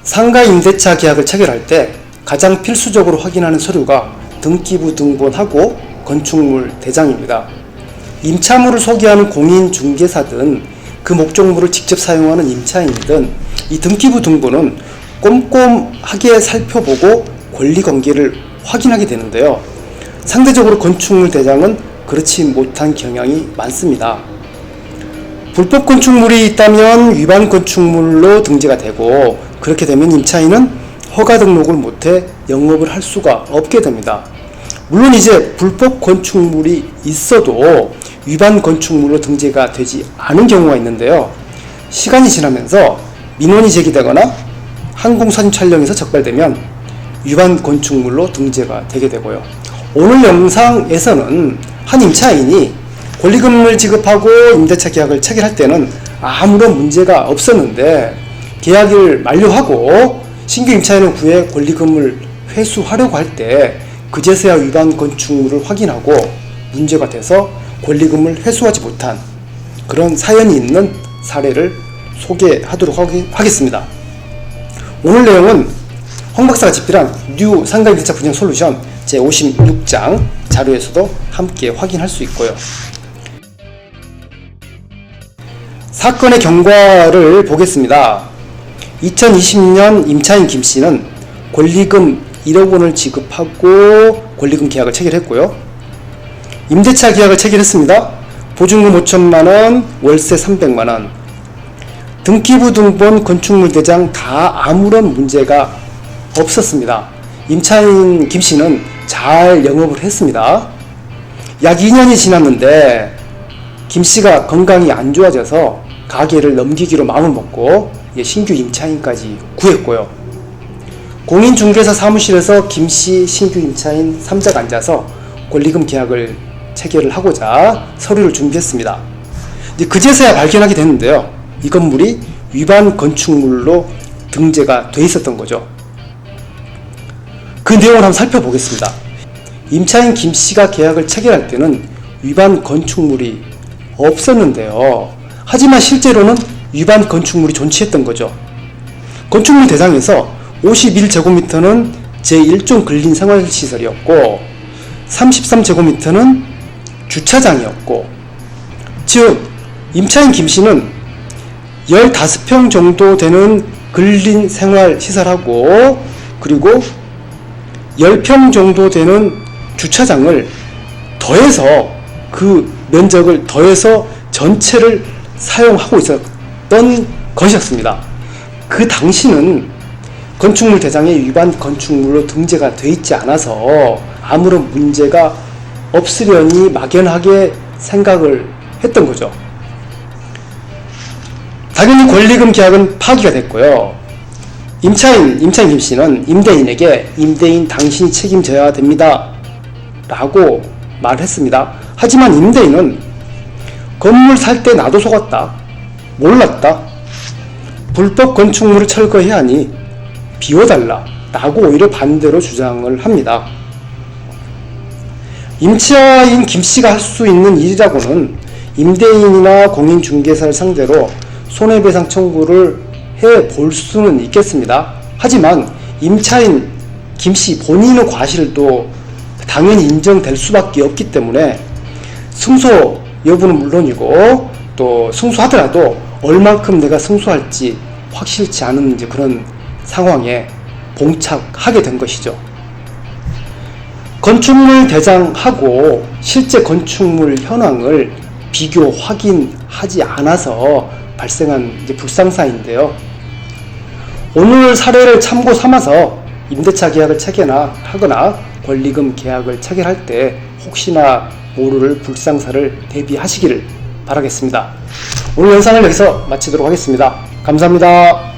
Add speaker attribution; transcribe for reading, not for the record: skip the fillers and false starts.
Speaker 1: 상가 임대차 계약을 체결할 때 가장 필수적으로 확인하는 서류가 등기부 등본하고 건축물 대장입니다. 임차물을 소개하는 공인중개사든 그 목적물을 직접 사용하는 임차인이든 이 등기부 등본은 꼼꼼하게 살펴보고 권리관계를 확인하게 되는데요. 상대적으로 건축물 대장은 그렇지 못한 경향이 많습니다. 불법 건축물이 있다면 위반 건축물로 등재가 되고, 그렇게 되면 임차인은 허가 등록을 못해 영업을 할 수가 없게 됩니다. 물론 이제 불법 건축물이 있어도 위반 건축물로 등재가 되지 않은 경우가 있는데요. 시간이 지나면서 민원이 제기되거나 항공사진 촬영에서 적발되면 위반 건축물로 등재가 되게 되고요. 오늘 영상에서는 한 임차인이 권리금을 지급하고 임대차 계약을 체결할 때는 아무런 문제가 없었는데, 계약을 만료하고 신규 임차인을 구해 권리금을 회수하려고 할 때 그제서야 위반 건축물을 확인하고 문제가 돼서 권리금을 회수하지 못한 그런 사연이 있는 사례를 소개하도록 하겠습니다. 오늘 내용은 황 박사가 집필한 뉴 상가 임대차 분양 솔루션 제56장 자료에서도 함께 확인할 수 있고요. 사건의 경과를 보겠습니다. 2020년 임차인 김씨는 권리금 1억 원을 지급하고 권리금 계약을 체결했고요. 임대차 계약을 체결했습니다. 보증금 5천만 원, 월세 300만 원, 등기부 등본 건축물 대장 다 아무런 문제가 없었습니다. 임차인 김씨는 잘 영업을 했습니다. 약 2년이 지났는데 김씨가 건강이 안 좋아져서 가게를 넘기기로 마음을 먹고 신규 임차인까지 구했고요. 공인중개사 사무실에서 김씨 신규 임차인 3자가 앉아서 권리금 계약을 체결을 하고자 서류를 준비했습니다. 그제서야 발견하게 됐는데요. 이 건물이 위반 건축물로 등재가 돼 있었던 거죠. 그 내용을 한번 살펴보겠습니다. 임차인 김씨가 계약을 체결할 때는 위반 건축물이 없었는데요. 하지만 실제로는 위반 건축물이 존치했던 거죠. 건축물 대상에서 51제곱미터는 제1종 근린생활시설이었고 33제곱미터는 주차장이었고, 즉 임차인 김씨는 15평 정도 되는 근린생활시설하고 그리고 10평 정도 되는 주차장을 더해서, 그 면적을 더해서 전체를 사용하고 있었던 것이었습니다. 그 당시는 건축물 대장에 위반 건축물로 등재가 되어 있지 않아서 아무런 문제가 없으려니 막연하게 생각을 했던 거죠. 당연히 권리금 계약은 파기가 됐고요. 임차인 김씨는 임대인에게 임대인 당신이 책임져야 됩니다 라고 말했습니다. 하지만 임대인은 건물 살 때 나도 속았다, 몰랐다, 불법 건축물을 철거해야 하니 비워달라 라고 오히려 반대로 주장을 합니다. 임차인 김씨가 할 수 있는 일이라고는 임대인이나 공인중개사를 상대로 손해배상 청구를 해볼 수는 있겠습니다. 하지만 임차인 김씨 본인의 과실도 당연히 인정될 수밖에 없기 때문에 승소 여부는 물론이고, 또 승소하더라도 얼만큼 내가 승소할지 확실치 않은 그런 상황에 봉착하게 된 것이죠. 건축물 대장하고 실제 건축물 현황을 비교 확인하지 않아서 발생한 불상사인데요. 오늘 사례를 참고 삼아서 임대차 계약을 체결하거나 권리금 계약을 체결할 때 혹시나 모를 불상사를 대비하시기를 바라겠습니다. 오늘 영상을 여기서 마치도록 하겠습니다. 감사합니다.